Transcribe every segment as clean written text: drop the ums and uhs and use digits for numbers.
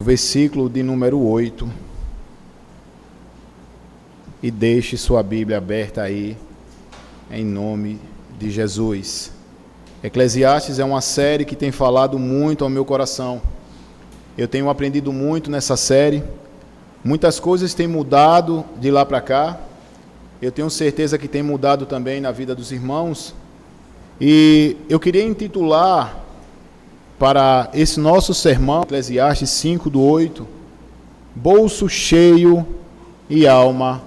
versículo de número 8. E deixe sua Bíblia aberta aí, em nome de Jesus. Eclesiastes é uma série que tem falado muito ao meu coração. Eu tenho aprendido muito nessa série. Muitas coisas têm mudado de lá para cá. Eu tenho certeza que tem mudado também na vida dos irmãos. E eu queria intitular para esse nosso sermão, Eclesiastes 5, do 8, bolso cheio e alma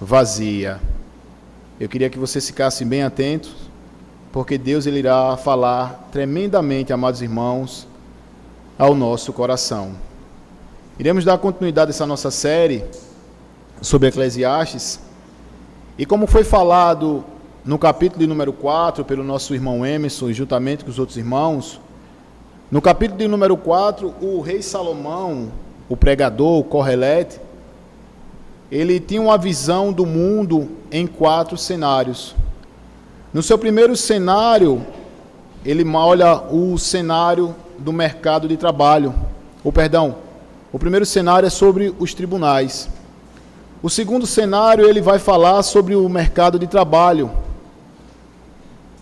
vazia. Eu queria que vocês ficassem bem atentos, porque Deus ele irá falar tremendamente, amados irmãos, ao nosso coração. Iremos dar continuidade a essa nossa série sobre Eclesiastes, e como foi falado no capítulo de número 4 pelo nosso irmão Emerson, juntamente com os outros irmãos, no capítulo de número 4, o rei Salomão, o pregador, o Correlete, ele tinha uma visão do mundo em 4 cenários. No seu primeiro cenário, ele olha o cenário do mercado de trabalho. O primeiro cenário é sobre os tribunais. O segundo cenário, ele vai falar sobre o mercado de trabalho.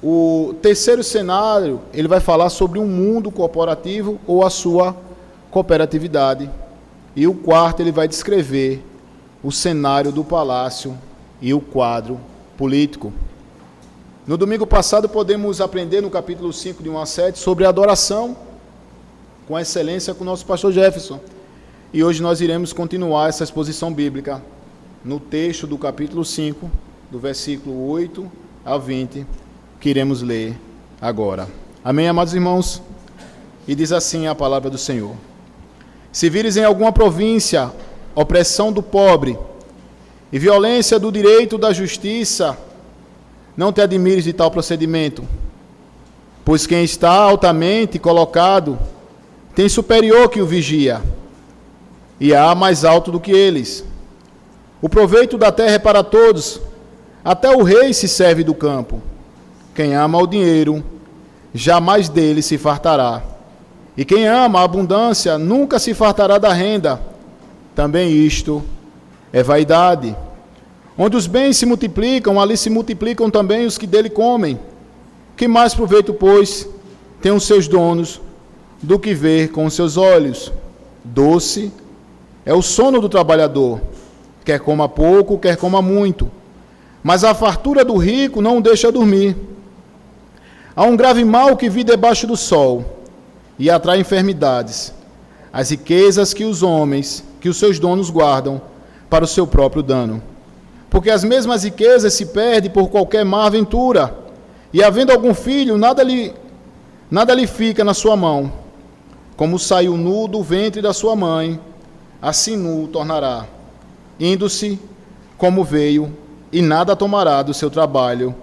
O terceiro cenário, ele vai falar sobre um mundo corporativo ou a sua cooperatividade. E o quarto, ele vai descrever o cenário do palácio e o quadro político. No domingo passado, podemos aprender no capítulo 5, de 1 a 7, sobre a adoração com excelência com o nosso pastor Jefferson. E hoje nós iremos continuar essa exposição bíblica no texto do capítulo 5, do versículo 8 a 20, que iremos ler agora. Amém, amados irmãos? E diz assim a palavra do Senhor: Se vires em alguma província opressão do pobre e violência do direito da justiça, não te admires de tal procedimento, pois quem está altamente colocado tem superior que o vigia, e há mais alto do que eles. O proveito da terra é para todos, até o rei se serve do campo. Quem ama o dinheiro, jamais dele se fartará, e quem ama a abundância nunca se fartará da renda. Também isto é vaidade. Onde os bens se multiplicam, ali se multiplicam também os que dele comem. Que mais proveito, pois, tem os seus donos do que ver com os seus olhos? Doce é o sono do trabalhador, quer coma pouco, quer coma muito, mas a fartura do rico não o deixa dormir. Há um grave mal que vi debaixo do sol, e atrai enfermidades, as riquezas que os seus donos guardam para o seu próprio dano. Porque as mesmas riquezas se perdem por qualquer má aventura, e havendo algum filho, nada lhe fica na sua mão. Como saiu nu do ventre da sua mãe, assim nu o tornará. Indo-se como veio, e nada tomará do seu trabalho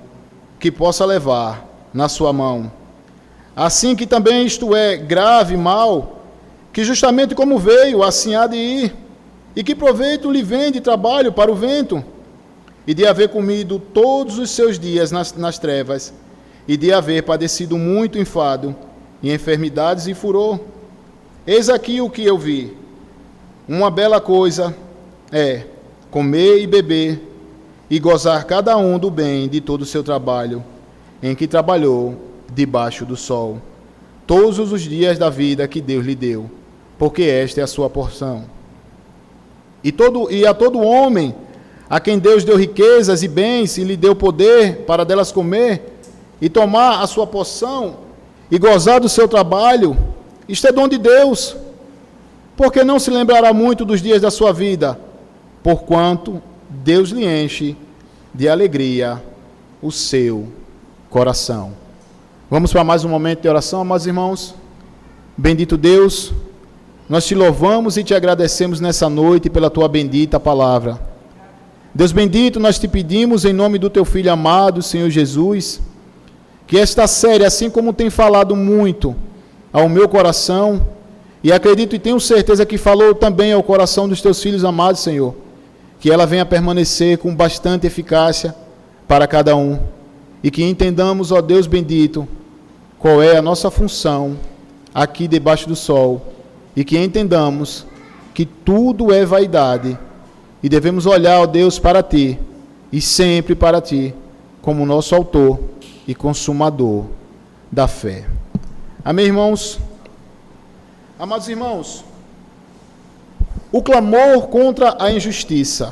que possa levar na sua mão. Assim que também isto é grave mal, que justamente como veio, assim há de ir. E que proveito lhe vem de trabalho para o vento? E de haver comido todos os seus dias nas trevas, e de haver padecido muito enfado, e enfermidades e furor. Eis aqui o que eu vi. Uma bela coisa é comer e beber, e gozar cada um do bem de todo o seu trabalho, em que trabalhou debaixo do sol, todos os dias da vida que Deus lhe deu, porque esta é a sua porção. E a todo homem, a quem Deus deu riquezas e bens, e lhe deu poder para delas comer, e tomar a sua porção, e gozar do seu trabalho, isto é dom de Deus, porque não se lembrará muito dos dias da sua vida, porquanto Deus lhe enche de alegria o seu coração. Vamos para mais um momento de oração, amados irmãos. Bendito Deus, nós te louvamos e te agradecemos nessa noite pela tua bendita palavra. Deus bendito, nós te pedimos em nome do teu Filho amado, Senhor Jesus, que esta série, assim como tem falado muito ao meu coração, e acredito e tenho certeza que falou também ao coração dos teus filhos amados, Senhor, que ela venha permanecer com bastante eficácia para cada um, e que entendamos, ó Deus bendito, qual é a nossa função aqui debaixo do sol, e que entendamos que tudo é vaidade e devemos olhar, ó Deus, para Ti e sempre para Ti, como nosso autor e consumador da fé. Amém, irmãos? Amados irmãos, o clamor contra a injustiça.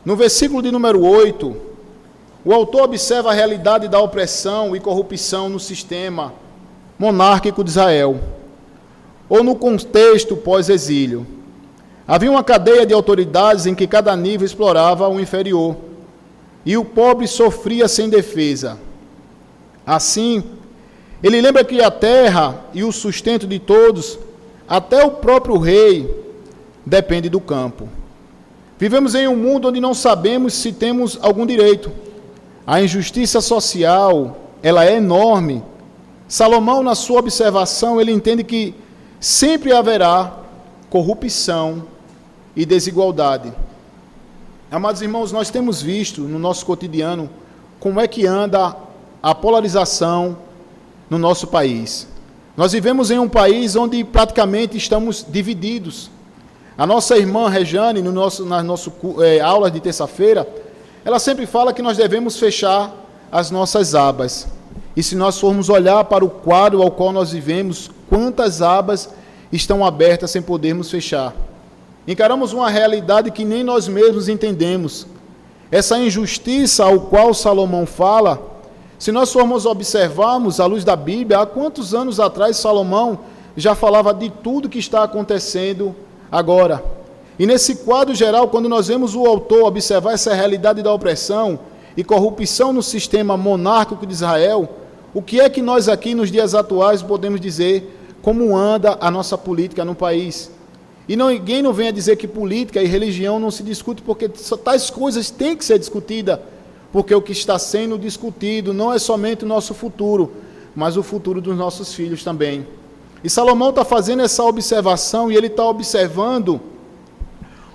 No versículo de número 8, o autor observa a realidade da opressão e corrupção no sistema monárquico de Israel, ou no contexto pós-exílio. Havia uma cadeia de autoridades em que cada nível explorava o inferior, e o pobre sofria sem defesa. Assim, ele lembra que a terra e o sustento de todos, até o próprio rei, depende do campo. Vivemos em um mundo onde não sabemos se temos algum direito. A injustiça social, ela é enorme. Salomão, na sua observação, ele entende que sempre haverá corrupção e desigualdade. Amados irmãos, nós temos visto no nosso cotidiano como é que anda a polarização no nosso país. Nós vivemos em um país onde praticamente estamos divididos. A nossa irmã Rejane, nas nossas aulas de terça-feira, ela sempre fala que nós devemos fechar as nossas abas. E se nós formos olhar para o quadro ao qual nós vivemos, quantas abas estão abertas sem podermos fechar? Encaramos uma realidade que nem nós mesmos entendemos. Essa injustiça ao qual Salomão fala, se nós formos observarmos à luz da Bíblia, há quantos anos atrás Salomão já falava de tudo que está acontecendo agora. E nesse quadro geral, quando nós vemos o autor observar essa realidade da opressão e corrupção no sistema monárquico de Israel, o que é que nós aqui nos dias atuais podemos dizer como anda a nossa política no país? E ninguém não venha dizer que política e religião não se discute, porque tais coisas têm que ser discutidas, porque o que está sendo discutido não é somente o nosso futuro, mas o futuro dos nossos filhos também. E Salomão está fazendo essa observação, e ele está observando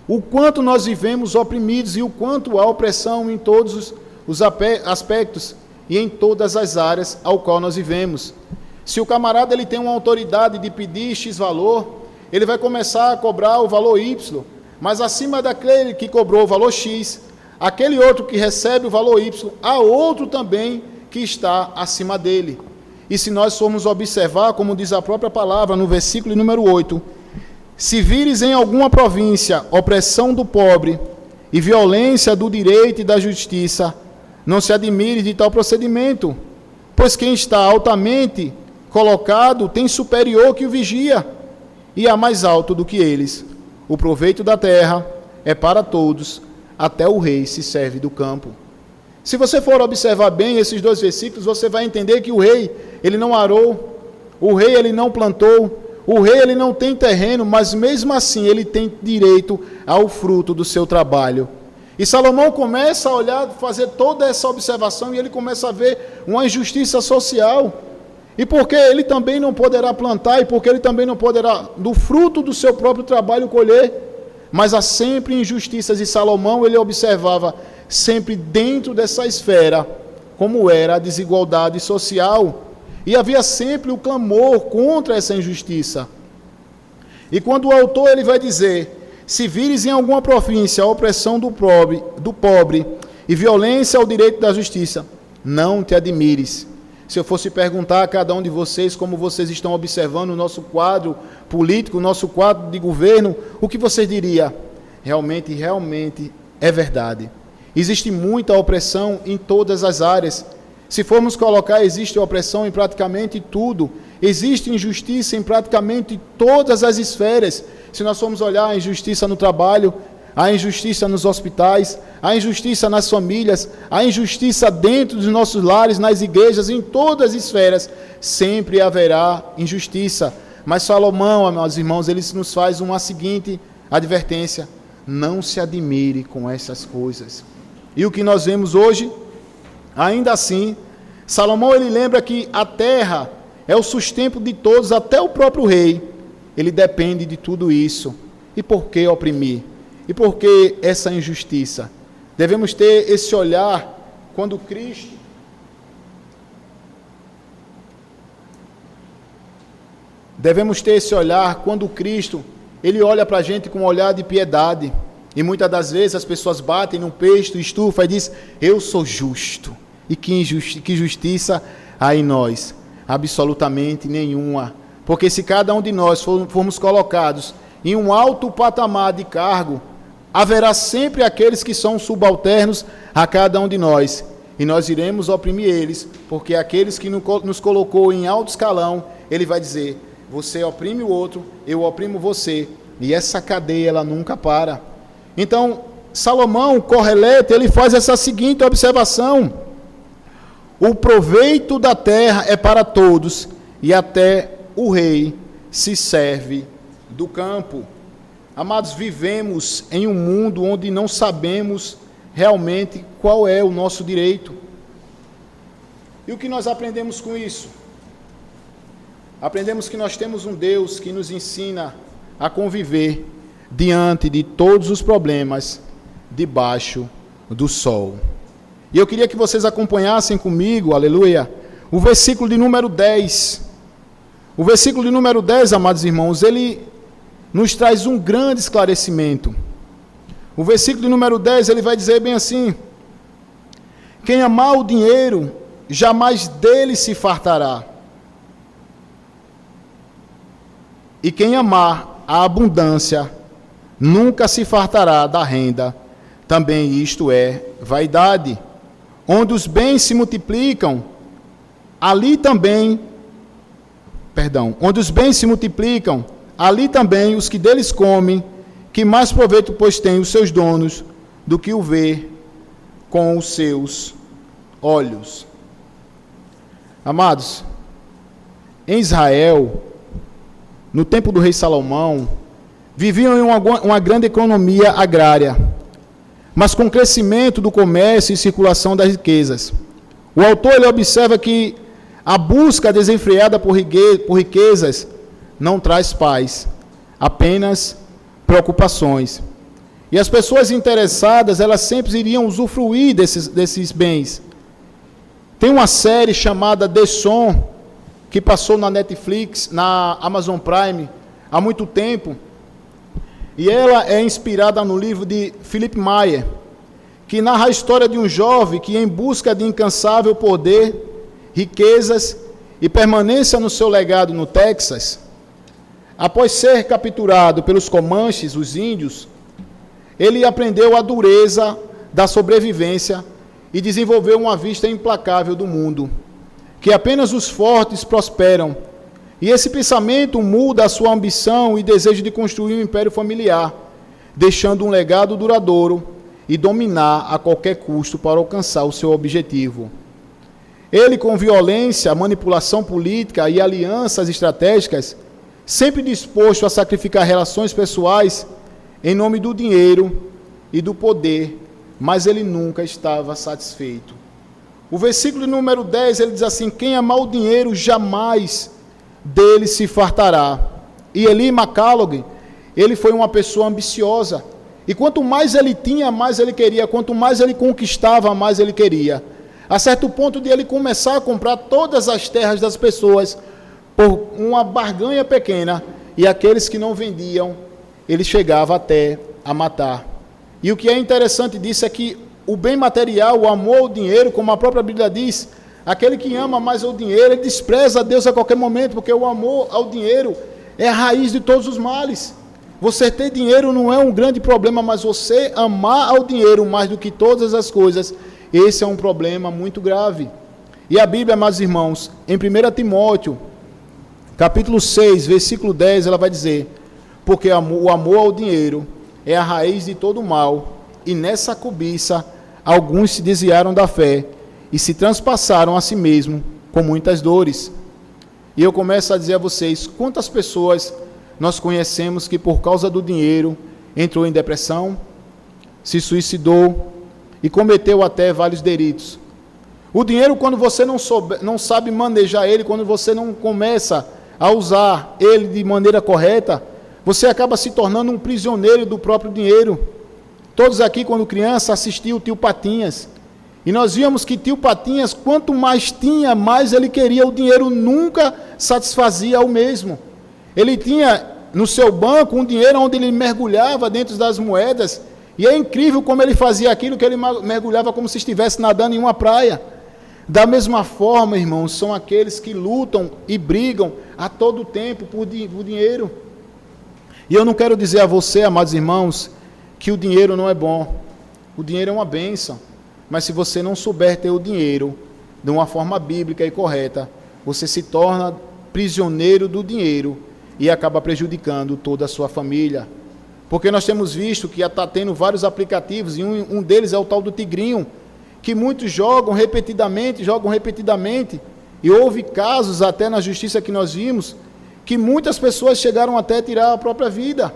o quanto nós vivemos oprimidos e o quanto há opressão em todos os aspectos e em todas as áreas ao qual nós vivemos. Se o camarada ele tem uma autoridade de pedir X valor, ele vai começar a cobrar o valor Y, mas acima daquele que cobrou o valor X, aquele outro que recebe o valor Y, há outro também que está acima dele. E se nós formos observar, como diz a própria palavra no versículo número 8, se vires em alguma província opressão do pobre e violência do direito e da justiça, não se admire de tal procedimento, pois quem está altamente colocado tem superior que o vigia, e há mais alto do que eles. O proveito da terra é para todos, até o rei se serve do campo. Se você for observar bem esses dois versículos, você vai entender que o rei, ele não arou, o rei, ele não plantou, o rei, ele não tem terreno, mas mesmo assim ele tem direito ao fruto do seu trabalho. E Salomão começa a olhar, fazer toda essa observação, e ele começa a ver uma injustiça social. E porque ele também não poderá plantar, e porque ele também não poderá, do fruto do seu próprio trabalho, colher, mas há sempre injustiças, e Salomão, ele observava sempre dentro dessa esfera, como era a desigualdade social, e havia sempre o clamor contra essa injustiça. E quando o autor ele vai dizer, se vires em alguma província a opressão do pobre e violência ao direito da justiça, não te admires. Se eu fosse perguntar a cada um de vocês como vocês estão observando o nosso quadro político, o nosso quadro de governo, o que vocês diriam? Realmente é verdade. Existe muita opressão em todas as áreas. Se formos colocar, existe opressão em praticamente tudo. Existe injustiça em praticamente todas as esferas. Se nós formos olhar a injustiça no trabalho, a injustiça nos hospitais, a injustiça nas famílias, a injustiça dentro dos nossos lares, nas igrejas, em todas as esferas, sempre haverá injustiça. Mas Salomão, meus irmãos, ele nos faz uma seguinte advertência: não se admire com essas coisas. E o que nós vemos hoje, ainda assim, Salomão ele lembra que a terra é o sustento de todos, até o próprio rei, ele depende de tudo isso. E por que oprimir? E por que essa injustiça? Devemos ter esse olhar quando Cristo ele olha para a gente com um olhar de piedade. E muitas das vezes as pessoas batem num peito, estufa e diz: eu sou justo. E que justiça há em nós? Absolutamente nenhuma. Porque se cada um de nós formos colocados em um alto patamar de cargo, haverá sempre aqueles que são subalternos a cada um de nós. E nós iremos oprimir eles, porque aqueles que nos colocou em alto escalão, ele vai dizer: você oprime o outro, eu oprimo você. E essa cadeia, ela nunca para. Então, Salomão, Correlete, ele faz essa seguinte observação: o proveito da terra é para todos, e até o rei se serve do campo. Amados, vivemos em um mundo onde não sabemos realmente qual é o nosso direito. E o que nós aprendemos com isso? Aprendemos que nós temos um Deus que nos ensina a conviver diante de todos os problemas debaixo do sol. E eu queria que vocês acompanhassem comigo, aleluia, o versículo de número 10. O versículo de número 10, amados irmãos, ele nos traz um grande esclarecimento. O versículo de número 10, ele vai dizer bem assim: quem amar o dinheiro, jamais dele se fartará. E quem amar a abundância, nunca se fartará da renda. Também isto é vaidade. Onde os bens se multiplicam, onde os bens se multiplicam, ali também os que deles comem, que mais proveito, pois, têm os seus donos, do que o ver com os seus olhos. Amados, em Israel, no tempo do rei Salomão, viviam em uma grande economia agrária, mas com o crescimento do comércio e circulação das riquezas. O autor ele observa que a busca desenfreada por riquezas não traz paz, apenas preocupações. E as pessoas interessadas, elas sempre iriam usufruir desses bens. Tem uma série chamada The Son, que passou na Netflix, na Amazon Prime, há muito tempo. E ela é inspirada no livro de Philip Meyer, que narra a história de um jovem que, em busca de incansável poder, riquezas e permanência no seu legado no Texas, após ser capturado pelos Comanches, os índios, ele aprendeu a dureza da sobrevivência e desenvolveu uma vista implacável do mundo, que apenas os fortes prosperam. E esse pensamento muda a sua ambição e desejo de construir um império familiar, deixando um legado duradouro e dominar a qualquer custo para alcançar o seu objetivo. Ele, com violência, manipulação política e alianças estratégicas, sempre disposto a sacrificar relações pessoais em nome do dinheiro e do poder, mas ele nunca estava satisfeito. O versículo número 10, ele diz assim: quem amar o dinheiro jamais dele se fartará. E Eli McCallaghan, ele foi uma pessoa ambiciosa, e quanto mais ele tinha, mais ele queria, quanto mais ele conquistava, mais ele queria, a certo ponto de ele começar a comprar todas as terras das pessoas por uma barganha pequena, e aqueles que não vendiam, ele chegava até a matar. E o que é interessante disso é que o bem material, o amor ao dinheiro, como a própria Bíblia diz, aquele que ama mais o dinheiro, ele despreza a Deus a qualquer momento, porque o amor ao dinheiro é a raiz de todos os males. Você ter dinheiro não é um grande problema, mas você amar ao dinheiro mais do que todas as coisas, esse é um problema muito grave. E a Bíblia, meus irmãos, em 1 Timóteo, capítulo 6, versículo 10, ela vai dizer: porque o amor ao dinheiro é a raiz de todo mal, e nessa cobiça alguns se desviaram da fé e se transpassaram a si mesmo com muitas dores. E eu começo a dizer a vocês, quantas pessoas nós conhecemos que por causa do dinheiro entrou em depressão, se suicidou e cometeu até vários delitos. O dinheiro, quando você não sabe manejar ele, quando você não começa a usar ele de maneira correta, você acaba se tornando um prisioneiro do próprio dinheiro. Todos aqui, quando criança, assistiam o Tio Patinhas. E nós víamos que Tio Patinhas, quanto mais tinha, mais ele queria. O dinheiro nunca satisfazia ao mesmo. Ele tinha no seu banco um dinheiro onde ele mergulhava dentro das moedas, e é incrível como ele fazia aquilo, que ele mergulhava como se estivesse nadando em uma praia. Da mesma forma, irmãos, são aqueles que lutam e brigam a todo tempo por dinheiro. E eu não quero dizer a você, amados irmãos, que o dinheiro não é bom. O dinheiro é uma bênção. Mas se você não souber ter o dinheiro de uma forma bíblica e correta, você se torna prisioneiro do dinheiro e acaba prejudicando toda a sua família. Porque nós temos visto que está tendo vários aplicativos, e um deles é o tal do Tigrinho, que muitos jogam repetidamente, e houve casos até na justiça que nós vimos, que muitas pessoas chegaram até a tirar a própria vida,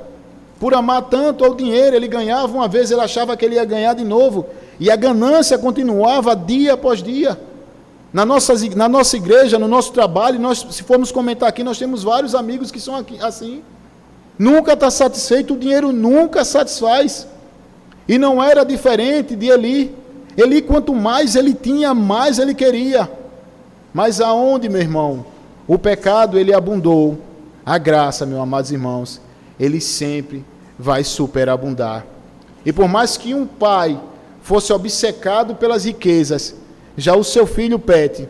por amar tanto ao dinheiro. Ele ganhava uma vez, ele achava que ele ia ganhar de novo, e a ganância continuava dia após dia. Na nossa igreja, no nosso trabalho, se formos comentar aqui, nós temos vários amigos que são assim. Nunca está satisfeito, o dinheiro nunca satisfaz. E não era diferente de Eli. Eli, quanto mais ele tinha, mais ele queria. Mas aonde, meu irmão, o pecado ele abundou, a graça, meus amados irmãos, ele sempre vai superabundar. E por mais que um pai fosse obcecado pelas riquezas, já o seu filho Pet,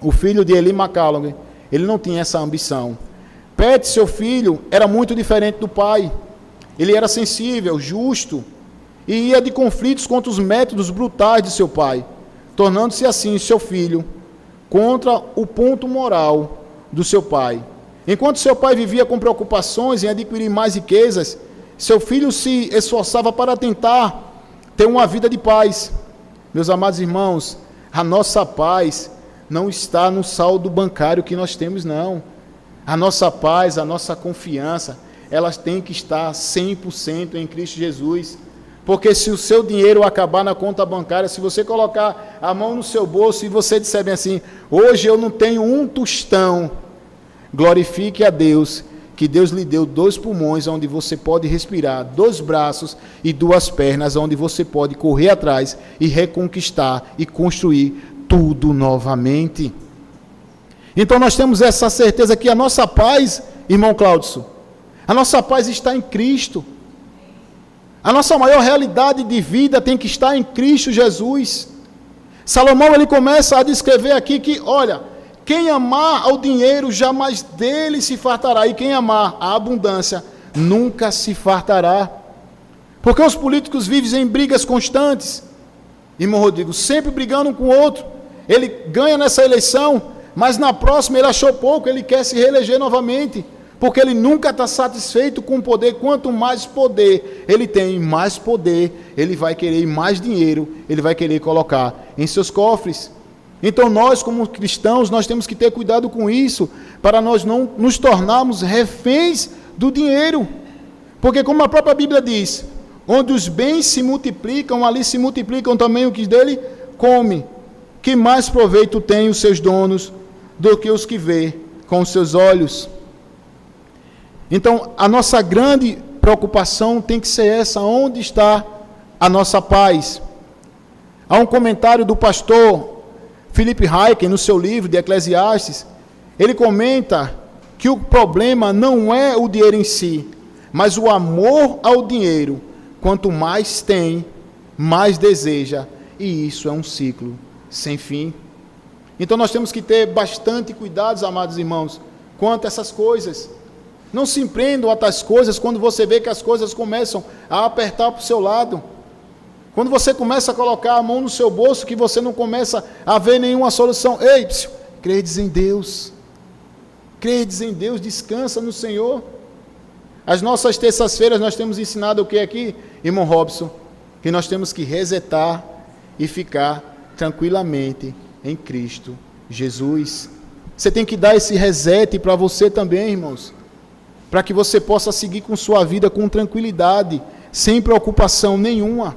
o filho de Eli McCallum, ele não tinha essa ambição. Pet, seu filho, era muito diferente do pai. Ele era sensível, justo, e ia de conflitos contra os métodos brutais de seu pai, tornando-se assim seu filho contra o ponto moral do seu pai. Enquanto seu pai vivia com preocupações em adquirir mais riquezas, seu filho se esforçava para tentar ter uma vida de paz. Meus amados irmãos, a nossa paz não está no saldo bancário que nós temos, não. A nossa paz, a nossa confiança, elas têm que estar 100% em Cristo Jesus. Porque se o seu dinheiro acabar na conta bancária, se você colocar a mão no seu bolso e você disser bem assim, hoje eu não tenho um tostão, glorifique a Deus, que Deus lhe deu 2 pulmões, onde você pode respirar, 2 braços e 2 pernas, onde você pode correr atrás e reconquistar e construir tudo novamente. Então nós temos essa certeza que a nossa paz, irmão Cláudio, a nossa paz está em Cristo. A nossa maior realidade de vida tem que estar em Cristo Jesus. Salomão ele começa a descrever aqui que, olha, quem amar ao dinheiro jamais dele se fartará, e quem amar a abundância nunca se fartará. Porque os políticos vivem em brigas constantes, irmão Rodrigo, sempre brigando um com o outro. Ele ganha nessa eleição, mas na próxima ele achou pouco, ele quer se reeleger novamente, porque ele nunca está satisfeito com o poder. Quanto mais poder ele tem, mais poder ele vai querer, mais dinheiro ele vai querer colocar em seus cofres. Então nós, como cristãos, nós temos que ter cuidado com isso, para nós não nos tornarmos reféns do dinheiro. Porque como a própria Bíblia diz, onde os bens se multiplicam, ali se multiplicam também o que dele come. Que mais proveito tem os seus donos do que os que vê com os seus olhos? Então, a nossa grande preocupação tem que ser essa: onde está a nossa paz? Há um comentário do pastor Philip Hayek, no seu livro de Eclesiastes. Ele comenta que o problema não é o dinheiro em si, mas o amor ao dinheiro. Quanto mais tem, mais deseja, e isso é um ciclo sem fim. Então nós temos que ter bastante cuidados, amados irmãos, quanto a essas coisas. Não se empreendam a tais coisas quando você vê que as coisas começam a apertar para o seu lado. Quando você começa a colocar a mão no seu bolso, que você não começa a ver nenhuma solução. Ei, credes em Deus. Credes em Deus, descansa no Senhor. As nossas terças-feiras nós temos ensinado o que aqui, irmão Robson? Que nós temos que resetar e ficar tranquilamente em Cristo Jesus. Você tem que dar esse reset para você também, irmãos, para que você possa seguir com sua vida com tranquilidade, sem preocupação nenhuma.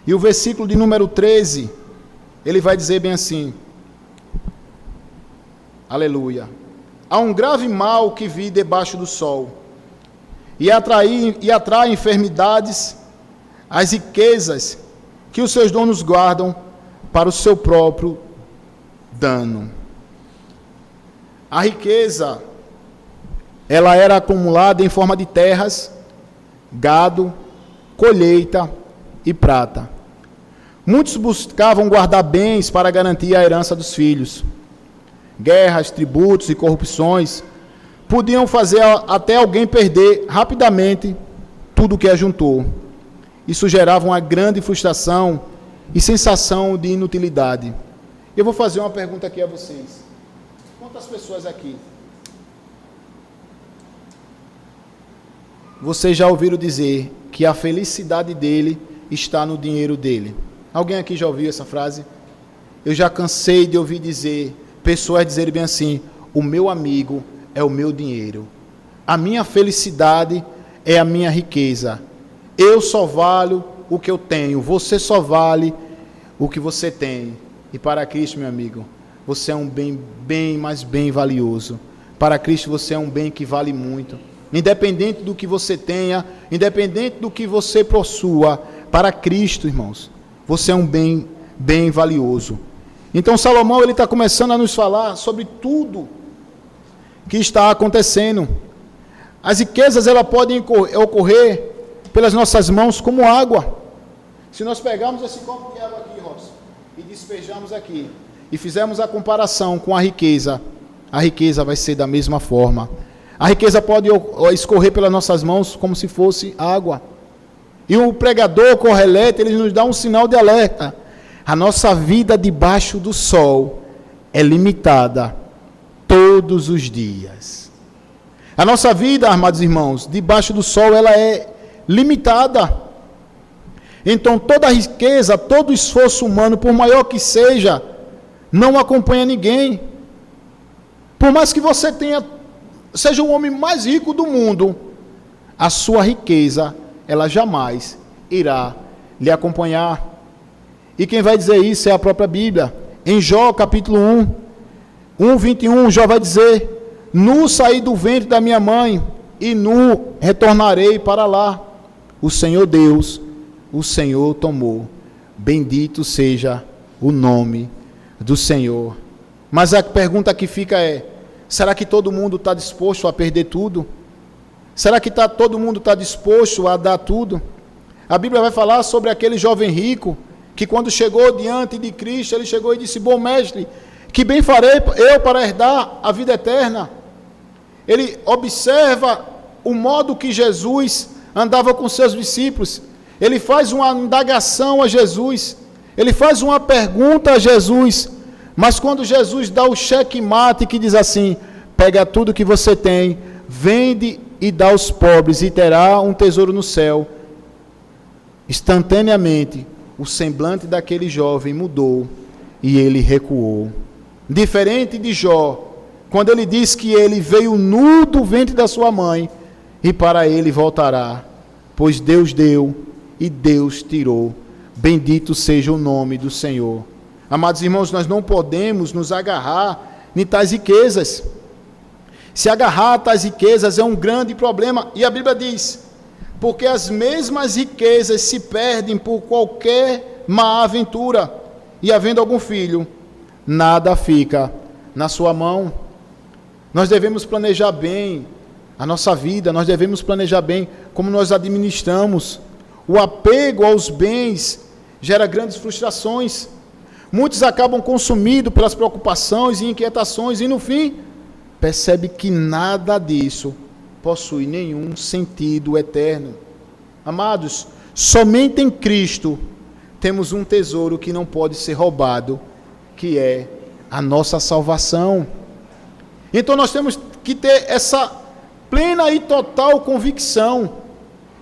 E o versículo de número 13, ele vai dizer bem assim, aleluia: há um grave mal que vi debaixo do sol, e atrai enfermidades, as riquezas que os seus donos guardam para o seu próprio dano. A riqueza, ela era acumulada em forma de terras, gado, colheita e prata. Muitos buscavam guardar bens para garantir a herança dos filhos. Guerras, tributos e corrupções podiam fazer até alguém perder rapidamente tudo o que ajuntou. Isso gerava uma grande frustração e sensação de inutilidade. Eu vou fazer uma pergunta aqui a vocês. Quantas pessoas aqui vocês já ouviram dizer que a felicidade dele está no dinheiro dele? Alguém aqui já ouviu essa frase? Eu já cansei de ouvir pessoas dizerem bem assim: o meu amigo é o meu dinheiro. A minha felicidade é a minha riqueza. Eu só valho o que eu tenho. Você só vale o que você tem. E para Cristo, meu amigo, você é um bem, mas bem valioso. Para Cristo você é um bem que vale muito. Independente do que você tenha, independente do que você possua, para Cristo, irmãos, você é um bem valioso. Então Salomão ele está começando a nos falar sobre tudo que está acontecendo. As riquezas elas podem ocorrer pelas nossas mãos como água. Se nós pegarmos esse copo de água aqui, Robson, e despejamos aqui, e fizermos a comparação com a riqueza vai ser da mesma forma. A riqueza pode escorrer pelas nossas mãos como se fosse água. E o pregador correlete, ele nos dá um sinal de alerta. A nossa vida debaixo do sol é limitada todos os dias. A nossa vida, amados irmãos, debaixo do sol, ela é limitada. Então, toda riqueza, todo esforço humano, por maior que seja, não acompanha ninguém. Por mais que você seja o homem mais rico do mundo, a sua riqueza, ela jamais irá lhe acompanhar. E quem vai dizer isso é a própria Bíblia. Em Jó, capítulo 1:21, Jó vai dizer: nu saí do ventre da minha mãe, e nu retornarei para lá. O Senhor Deus, o Senhor tomou. Bendito seja o nome do Senhor. Mas a pergunta que fica é: será que todo mundo está disposto a perder tudo? Será que todo mundo está disposto a dar tudo? A Bíblia vai falar sobre aquele jovem rico, que quando chegou diante de Cristo, ele chegou e disse: bom mestre, que bem farei eu para herdar a vida eterna? Ele observa o modo que Jesus andava com seus discípulos. Ele faz uma indagação a Jesus. Ele faz uma pergunta a Jesus. Mas quando Jesus dá o checkmate, que diz assim: pega tudo que você tem, vende e dá aos pobres, e terá um tesouro no céu. Instantaneamente, o semblante daquele jovem mudou e ele recuou. Diferente de Jó, quando ele diz que ele veio nu do ventre da sua mãe, e para ele voltará, pois Deus deu e Deus tirou. Bendito seja o nome do Senhor. Amados irmãos, nós não podemos nos agarrar em tais riquezas. Se agarrar a tais riquezas é um grande problema. E a Bíblia diz: porque as mesmas riquezas se perdem por qualquer má aventura, e havendo algum filho, nada fica na sua mão. Nós devemos planejar bem a nossa vida, nós devemos planejar bem como nós administramos. O apego aos bens gera grandes frustrações. Muitos acabam consumidos pelas preocupações e inquietações, e no fim, percebe que nada disso possui nenhum sentido eterno. Amados, somente em Cristo temos um tesouro que não pode ser roubado, que é a nossa salvação. Então nós temos que ter essa plena e total convicção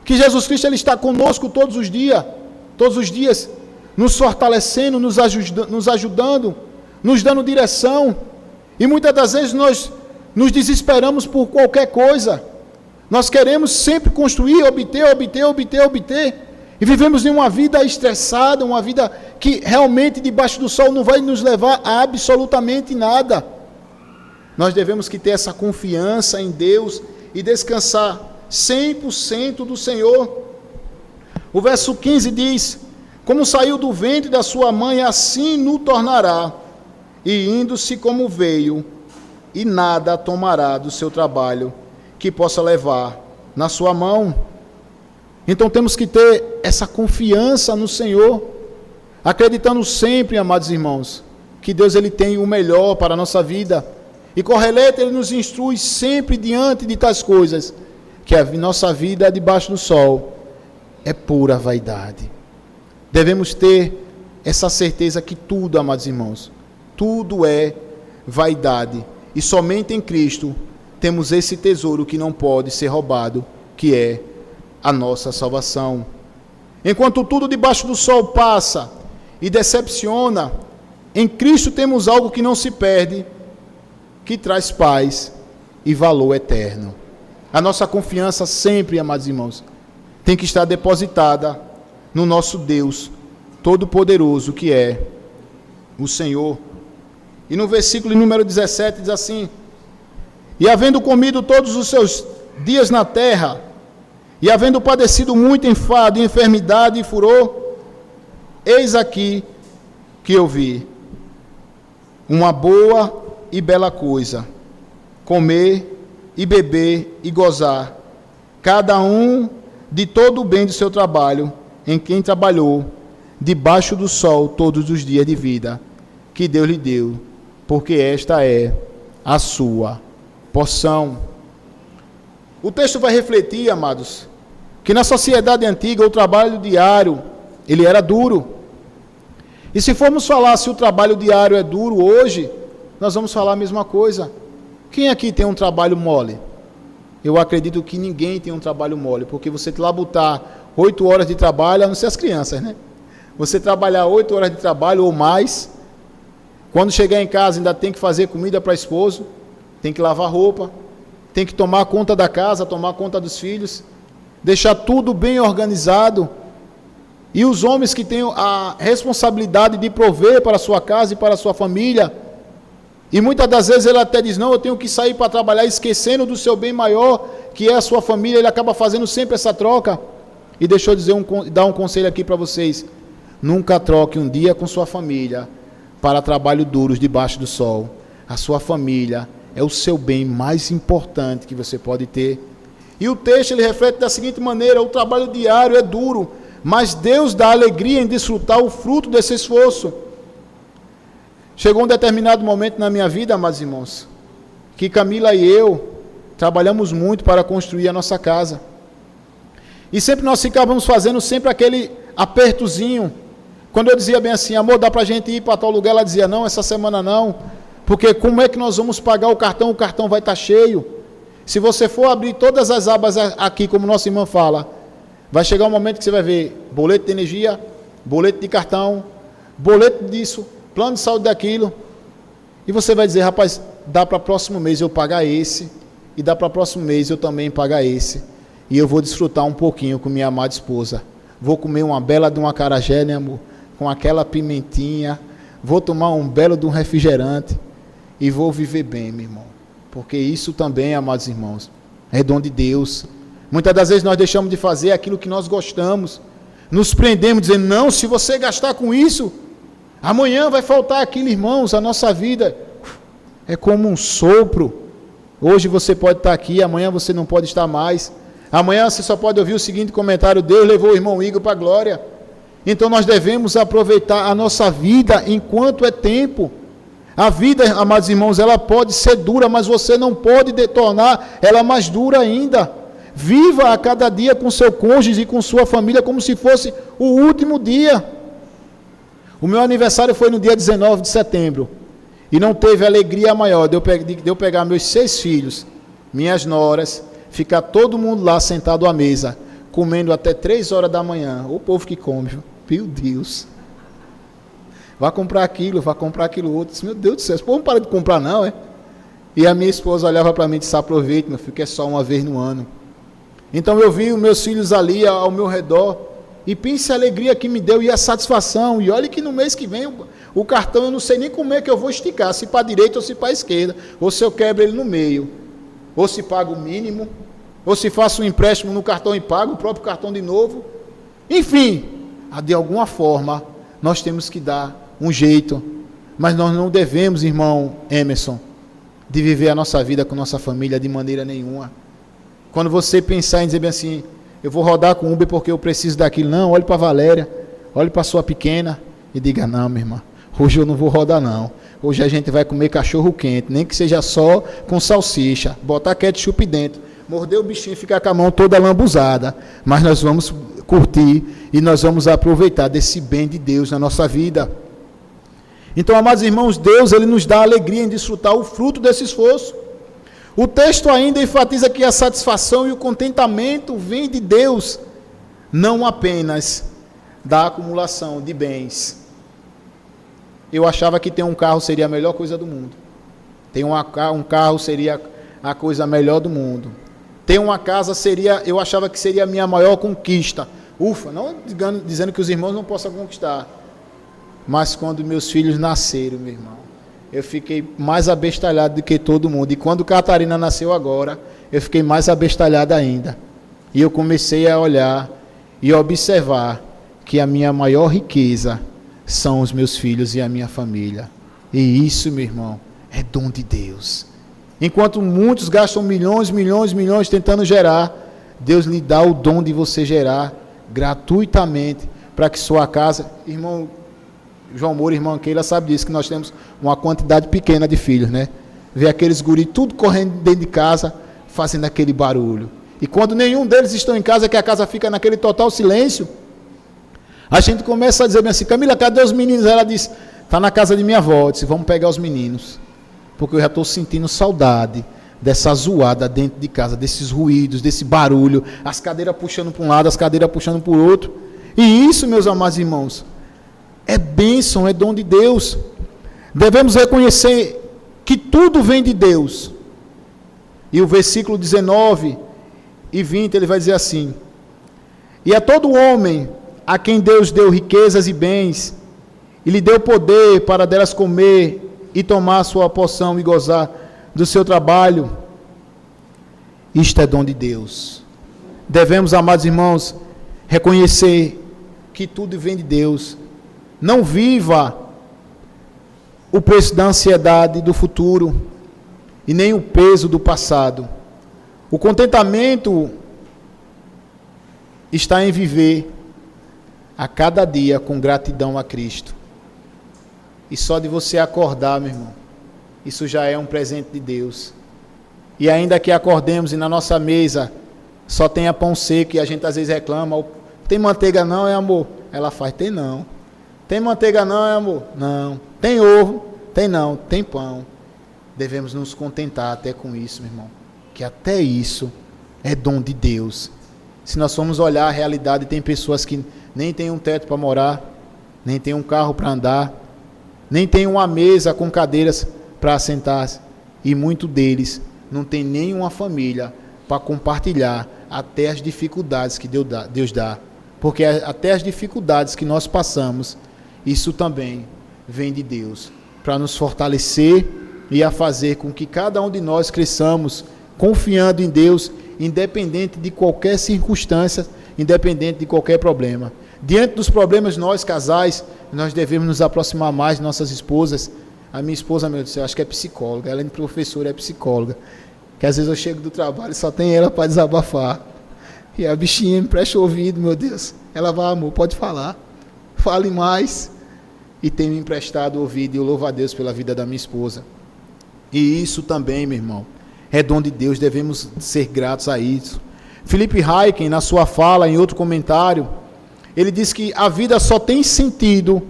que Jesus Cristo ele está conosco todos os dias, nos fortalecendo, nos ajudando, nos dando direção. E muitas das vezes nós nos desesperamos por qualquer coisa. Nós queremos sempre construir, obter, e vivemos em uma vida estressada, uma vida que realmente debaixo do sol não vai nos levar a absolutamente nada. Nós devemos que ter essa confiança em Deus e descansar 100% do Senhor. O verso 15 diz: como saiu do ventre da sua mãe, assim no tornará, e indo-se como veio, e nada tomará do seu trabalho, que possa levar na sua mão. Então temos que ter essa confiança no Senhor, acreditando sempre, amados irmãos, que Deus ele tem o melhor para a nossa vida. E Correleto ele nos instrui sempre diante de tais coisas, que a nossa vida debaixo do sol é pura vaidade. Devemos ter essa certeza que tudo, amados irmãos, tudo é vaidade. E somente em Cristo temos esse tesouro que não pode ser roubado, que é a nossa salvação. Enquanto tudo debaixo do sol passa e decepciona, em Cristo temos algo que não se perde, que traz paz e valor eterno. A nossa confiança sempre, amados irmãos, tem que estar depositada no nosso Deus Todo-Poderoso, que é o Senhor. E no versículo número 17 diz assim: e havendo comido todos os seus dias na terra, e havendo padecido muito enfado, enfermidade e furor, eis aqui que eu vi uma boa e bela coisa, comer e beber e gozar, cada um de todo o bem do seu trabalho, em quem trabalhou, debaixo do sol todos os dias de vida, que Deus lhe deu, porque esta é a sua porção. O texto vai refletir, amados, que na sociedade antiga o trabalho diário, ele era duro. E se formos falar se o trabalho diário é duro hoje, nós vamos falar a mesma coisa. Quem aqui tem um trabalho mole? Eu acredito que ninguém tem um trabalho mole, porque você lá botar 8 horas de trabalho, a não ser as crianças, né? Você trabalhar 8 horas de trabalho ou mais, quando chegar em casa ainda tem que fazer comida para esposo, tem que lavar roupa, tem que tomar conta da casa, tomar conta dos filhos, deixar tudo bem organizado. E os homens que têm a responsabilidade de prover para a sua casa e para a sua família, e muitas das vezes ele até diz, não, eu tenho que sair para trabalhar, esquecendo do seu bem maior, que é a sua família, ele acaba fazendo sempre essa troca. E deixa eu dar um conselho aqui para vocês: nunca troque um dia com sua família para trabalhos duros debaixo do sol. A sua família é o seu bem mais importante que você pode ter. E o texto ele reflete da seguinte maneira: o trabalho diário é duro, mas Deus dá alegria em desfrutar o fruto desse esforço. Chegou um determinado momento na minha vida, amados irmãos, que Camila e eu trabalhamos muito para construir a nossa casa. E sempre nós ficávamos fazendo sempre aquele apertozinho. Quando eu dizia bem assim, amor, dá para a gente ir para tal lugar, ela dizia, não, essa semana não, porque como é que nós vamos pagar o cartão vai estar cheio. Se você for abrir todas as abas aqui, como nossa irmã fala, vai chegar um momento que você vai ver boleto de energia, boleto de cartão, boleto disso, plano de saúde daquilo, e você vai dizer, rapaz, dá para próximo mês eu pagar esse, e dá para próximo mês eu também pagar esse, e eu vou desfrutar um pouquinho com minha amada esposa. Vou comer uma bela de um acarajé, né, amor? Com aquela pimentinha, vou tomar um belo de um refrigerante, e vou viver bem, meu irmão. Porque isso também, amados irmãos, é dom de Deus. Muitas das vezes nós deixamos de fazer aquilo que nós gostamos, nos prendemos dizendo, não, se você gastar com isso, amanhã vai faltar aquilo, irmãos. A nossa vida é como um sopro. Hoje você pode estar aqui, amanhã você não pode estar mais. Amanhã você só pode ouvir o seguinte comentário: Deus levou o irmão Igor para a glória. Então nós devemos aproveitar a nossa vida enquanto é tempo. A vida, amados irmãos, ela pode ser dura, mas você não pode tornar ela mais dura ainda. Viva a cada dia com seu cônjuge e com sua família como se fosse o último dia. O meu aniversário foi no dia 19 de setembro. E não teve alegria maior de eu pegar meus 6 filhos, minhas noras, ficar todo mundo lá sentado à mesa, comendo até 3 horas da manhã. O povo que come, meu Deus. Vai comprar aquilo outro. Meu Deus do céu, esse povo não para de comprar não, é? E a minha esposa olhava para mim e disse, aproveite, meu filho, que é só uma vez no ano. Então eu vi os meus filhos ali ao meu redor, e pense a alegria que me deu e a satisfação. E olha que no mês que vem o cartão eu não sei nem como é que eu vou esticar, se para a direita ou se para a esquerda, ou se eu quebro ele no meio, ou se pago o mínimo, ou se faço um empréstimo no cartão e pago o próprio cartão de novo. Enfim, de alguma forma nós temos que dar um jeito, mas nós não devemos, irmão Emerson, de viver a nossa vida com nossa família de maneira nenhuma. Quando você pensar em dizer bem assim, eu vou rodar com Uber porque eu preciso daquilo. Não, olhe para a Valéria, olhe para a sua pequena e diga, não, minha irmã, hoje eu não vou rodar não. Hoje a gente vai comer cachorro quente, nem que seja só com salsicha, botar ketchup dentro, morder o bichinho e ficar com a mão toda lambuzada. Mas nós vamos curtir e nós vamos aproveitar desse bem de Deus na nossa vida. Então, amados irmãos, Deus ele nos dá a alegria em desfrutar o fruto desse esforço. O texto ainda enfatiza que a satisfação e o contentamento vêm de Deus, não apenas da acumulação de bens. Eu achava que ter um carro seria a melhor coisa do mundo. Ter um carro seria a coisa melhor do mundo. Ter uma casa eu achava que seria a minha maior conquista. Ufa, não dizendo que os irmãos não possam conquistar. Mas quando meus filhos nasceram, meu irmão, eu fiquei mais abestalhado do que todo mundo. E quando Catarina nasceu agora, eu fiquei mais abestalhado ainda. E eu comecei a olhar e observar que a minha maior riqueza são os meus filhos e a minha família. E isso, meu irmão, é dom de Deus. Enquanto muitos gastam milhões tentando gerar, Deus lhe dá o dom de você gerar gratuitamente para que sua casa... Irmão João Moura, irmã Keila, sabe disso, que nós temos uma quantidade pequena de filhos, né? Vê aqueles guris tudo correndo dentro de casa, fazendo aquele barulho. E quando nenhum deles estão em casa, que a casa fica naquele total silêncio, a gente começa a dizer assim, Camila, cadê os meninos? Ela diz, está na casa de minha avó. Eu disse, vamos pegar os meninos, porque eu já estou sentindo saudade dessa zoada dentro de casa, desses ruídos, desse barulho, as cadeiras puxando para um lado, as cadeiras puxando para o outro. E isso, meus amados irmãos, é bênção, é dom de Deus. Devemos reconhecer que tudo vem de Deus. E o versículo 19 e 20, ele vai dizer assim, e a todo homem a quem Deus deu riquezas e bens, e lhe deu poder para delas comer e tomar sua porção e gozar do seu trabalho, isto é dom de Deus. Devemos, amados irmãos, reconhecer que tudo vem de Deus. Não viva o preço da ansiedade do futuro e nem o peso do passado. O contentamento está em viver a cada dia com gratidão a Cristo. E só de você acordar, meu irmão, isso já é um presente de Deus. E ainda que acordemos e na nossa mesa só tenha pão seco e a gente às vezes reclama, tem manteiga não, é amor? Ela faz, tem não. Tem manteiga não, é amor? Não. Tem ovo? Tem não. Tem pão. Devemos nos contentar até com isso, meu irmão. Que até isso é dom de Deus. Se nós formos olhar a realidade, tem pessoas que nem têm um teto para morar, nem tem um carro para andar, nem tem uma mesa com cadeiras para assentar-se. E muitos deles não tem nenhuma família para compartilhar até as dificuldades que Deus dá. Porque até as dificuldades que nós passamos, isso também vem de Deus, para nos fortalecer e a fazer com que cada um de nós cresçamos confiando em Deus, independente de qualquer circunstância, independente de qualquer problema. Diante dos problemas, nós casais, nós devemos nos aproximar mais de nossas esposas. A minha esposa, meu Deus, eu acho que é psicóloga, ela é professora, é psicóloga, que às vezes eu chego do trabalho e só tem ela para desabafar. E a bichinha me presta o ouvido, meu Deus. Ela vai, amor, pode falar. Fale mais. E tem me emprestado o ouvido, e eu louvo a Deus pela vida da minha esposa. E isso também, meu irmão, é dom de Deus, devemos ser gratos a isso. Philip Ryken, na sua fala, em outro comentário, ele diz que a vida só tem sentido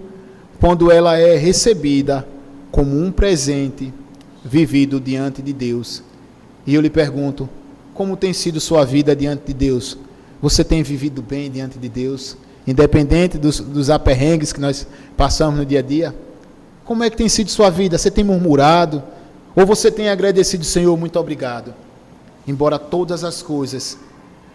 quando ela é recebida como um presente vivido diante de Deus. E eu lhe pergunto, como tem sido sua vida diante de Deus? Você tem vivido bem diante de Deus? Independente dos aperrengues que nós passamos no dia a dia? Como é que tem sido sua vida? Você tem murmurado? Ou você tem agradecido, Senhor, muito obrigado? Embora todas as coisas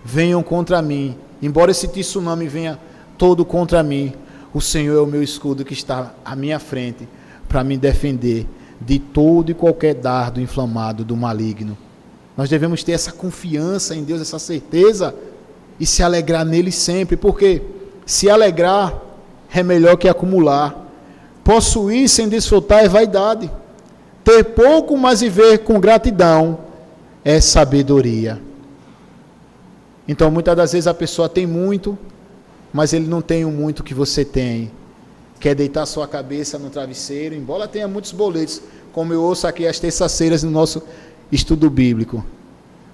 venham contra mim, embora esse tsunami venha todo contra mim, o Senhor é o meu escudo que está à minha frente para me defender de todo e qualquer dardo inflamado do maligno. Nós devemos ter essa confiança em Deus, essa certeza, e se alegrar nele sempre, porque se alegrar é melhor que acumular. Possuir sem desfrutar é vaidade. Ter pouco, mas viver com gratidão é sabedoria. Então, muitas das vezes a pessoa tem muito, mas ele não tem o muito que você tem. Quer deitar sua cabeça no travesseiro, embora tenha muitos boletos, como eu ouço aqui às terças-feiras no nosso estudo bíblico.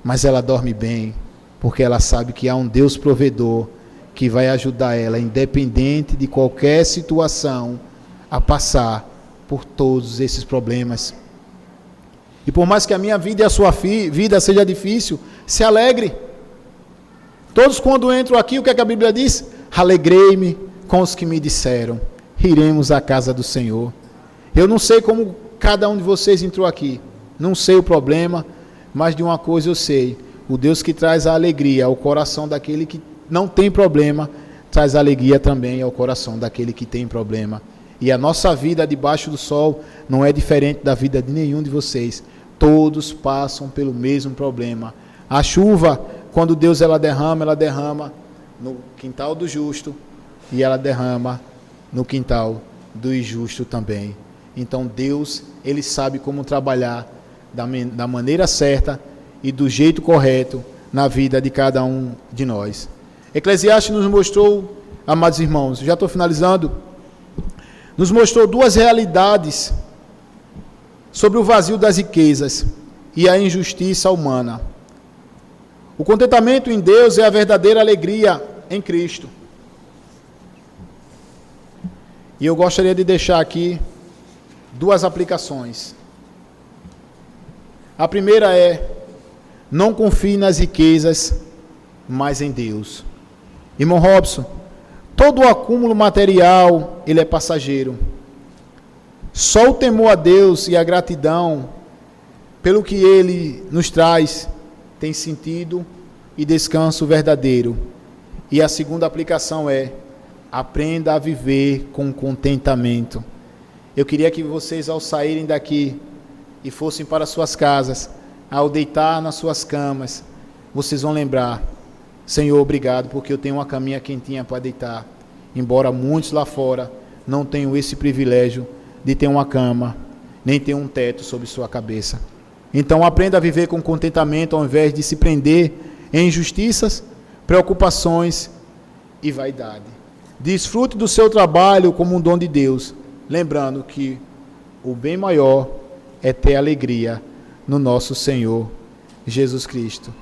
Mas ela dorme bem, porque ela sabe que há um Deus provedor que vai ajudar ela, independente de qualquer situação, a passar por todos esses problemas. E por mais que a minha vida e a sua vida seja difícil, se alegre. Todos quando entram aqui, o que é que a Bíblia diz? Alegrei-me com os que me disseram, iremos à casa do Senhor. Eu não sei como cada um de vocês entrou aqui, não sei o problema, mas de uma coisa eu sei, o Deus que traz a alegria ao coração daquele que não tem problema, traz alegria também ao coração daquele que tem problema. E a nossa vida debaixo do sol não é diferente da vida de nenhum de vocês. Todos passam pelo mesmo problema. A chuva, quando Deus ela derrama no quintal do justo e ela derrama no quintal do injusto também. Então Deus, Ele sabe como trabalhar da maneira certa e do jeito correto na vida de cada um de nós. Eclesiastes nos mostrou, amados irmãos, já estou finalizando, nos mostrou duas realidades sobre o vazio das riquezas e a injustiça humana. O contentamento em Deus é a verdadeira alegria em Cristo. E eu gostaria de deixar aqui duas aplicações. A primeira é: não confie nas riquezas, mas em Deus. Irmão Robson, todo o acúmulo material, ele é passageiro. Só o temor a Deus e a gratidão pelo que Ele nos traz tem sentido e descanso verdadeiro. E a segunda aplicação é: aprenda a viver com contentamento. Eu queria que vocês, ao saírem daqui e fossem para suas casas, ao deitar nas suas camas, vocês vão lembrar: Senhor, obrigado, porque eu tenho uma caminha quentinha para deitar. Embora muitos lá fora não tenham esse privilégio de ter uma cama, nem ter um teto sobre sua cabeça. Então aprenda a viver com contentamento, ao invés de se prender em injustiças, preocupações e vaidade. Desfrute do seu trabalho como um dom de Deus, lembrando que o bem maior é ter alegria no nosso Senhor Jesus Cristo.